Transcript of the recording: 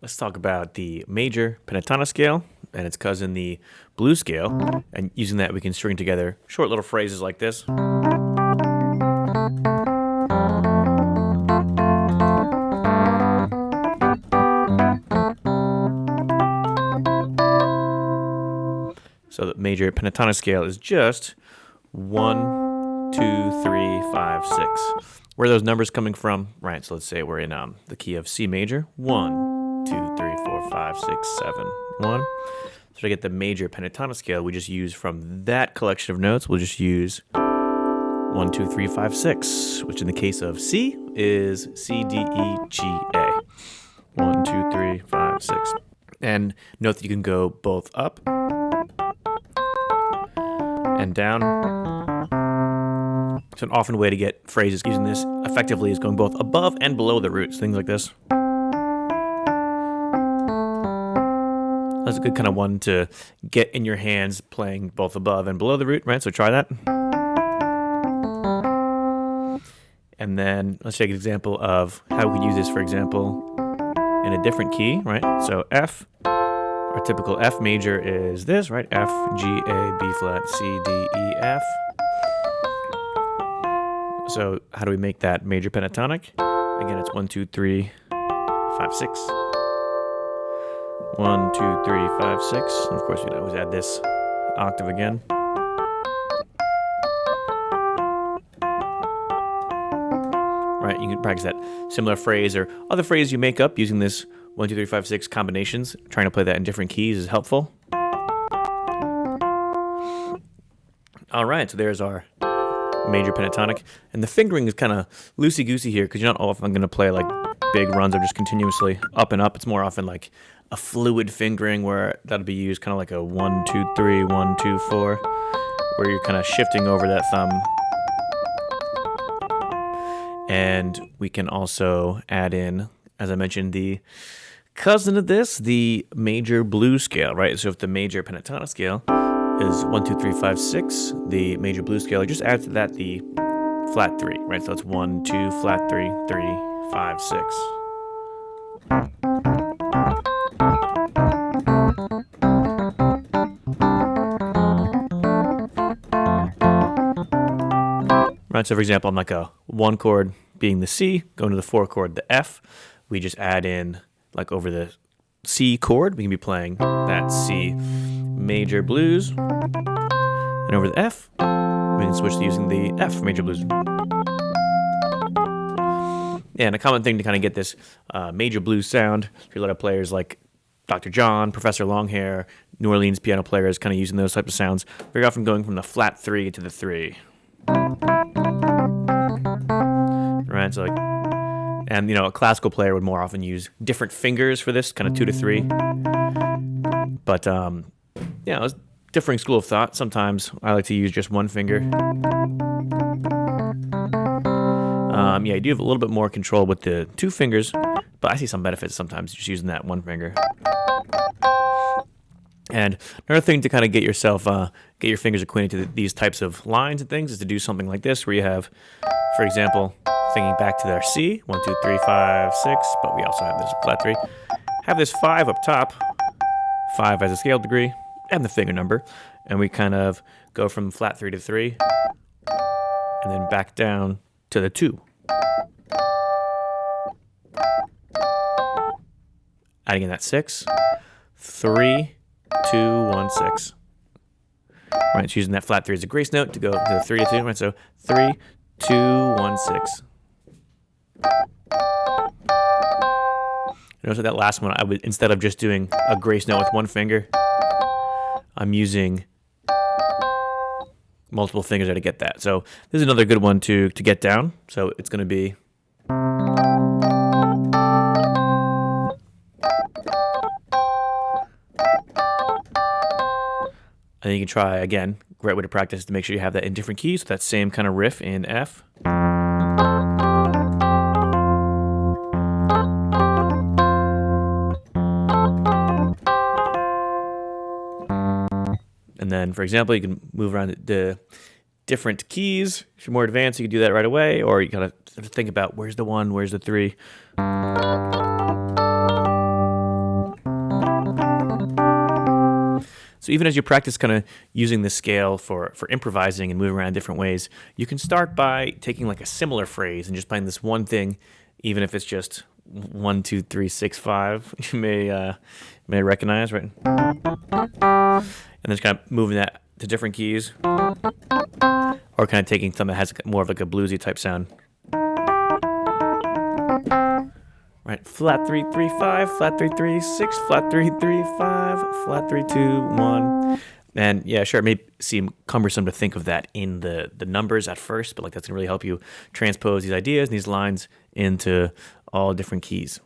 Let's talk about the major pentatonic scale and its cousin, the blues scale. And using that, we can string together short little phrases like this. So the major pentatonic scale is just 1, 2, 3, 5, 6. Where are those numbers coming from? Right, so let's say we're in the key of C major. 1, 2, 3, 4, 5, 6, 7, 1. So to get the major pentatonic scale, we just use from that collection of notes, we'll just use 1, 2, 3, 5, 6, which in the case of C is C, D, E, G, A. 1, 2, 3, 5, 6. And note that you can go both up and down. So an often way to get phrases using this effectively is going both above and below the roots, things like this. That's a good kind of one to get in your hands playing both above and below the root, right? So try that. And then let's take an example of how we could use this, for example, in a different key, right? So F, our typical F major is this, right? F, G, A, B flat, C, D, E, F. So how do we make that major pentatonic? Again, it's 1, 2, 3, 5, 6. 1, 2, 3, 5, 6. And of course, we can always add this octave again. Right, you can practice that similar phrase or other phrase you make up using this 1, 2, 3, 5, 6 combinations. Trying to play that in different keys is helpful. All right, so there's our major pentatonic. And the fingering is kind of loosey-goosey here because you're not often going to play like big runs of just continuously up and up. It's more often like a fluid fingering where that'll be used kind of like a 1, 2, 3, 1, 2, 4, where you're kind of shifting over that thumb. And we can also add in, as I mentioned, the cousin of this, the major blues scale, right? So if the major pentatonic scale is 1, 2, 3, 5, 6, the major blues scale, just add to that the flat 3, right? So it's 1, 2, flat 3, 3, 5, 6. Right, so for example, I'm like a 1 chord being the C, going to the 4 chord, the F. We just add in, like over the C chord, we can be playing that C major blues. And over the F, we can switch to using the F major blues. Yeah, and a common thing to kind of get this major blues sound, for a lot of players like Dr. John, Professor Longhair, New Orleans piano players kind of using those types of sounds, very often going from the flat 3 to the 3. Right, so like, and you know, a classical player would more often use different fingers for this, kind of 2 to 3. But yeah, it's differing school of thought. Sometimes I like to use just one finger. Yeah, you do have a little bit more control with the 2 fingers, but I see some benefits sometimes just using that 1 finger. And another thing to kind of get yourself, get your fingers acquainted to these types of lines and things is to do something like this, where you have, for example, thinking back to their C, 1, 2, 3, 5, 6, but we also have this flat 3. Have this 5 up top, 5 as a scale degree, and the finger number, and we kind of go from flat 3 to 3, and then back down to the 2. Adding in that 6, 3, 2, 1, 6. Right, so using that flat 3 as a grace note to go to the 3 to 2. Right, so 3, 2, 1, 6. Notice that last one, I would, instead of just doing a grace note with 1 finger, I'm using multiple fingers there to get that. So this is another good one to get down. So it's going to be. And you can try, again, great way to practice to make sure you have that in different keys. So that same kind of riff in F. And then, for example, you can move around the different keys. If you're more advanced, you can do that right away, or you gotta think about where's the 1, where's the 3. So even as you practice kind of using the scale for improvising and moving around different ways, you can start by taking like a similar phrase and just playing this one thing, even if it's just 1, 2, 3, 6, 5. You may recognize, right? And then just kind of moving that to different keys, or kind of taking something that has more of like a bluesy type sound. Right, flat 3, 3, 5, flat 3, 3, 6, flat 3, 3, 5, flat 3, 2, 1. And yeah, sure, it may seem cumbersome to think of that in the numbers at first, but like that's gonna really help you transpose these ideas and these lines into all different keys.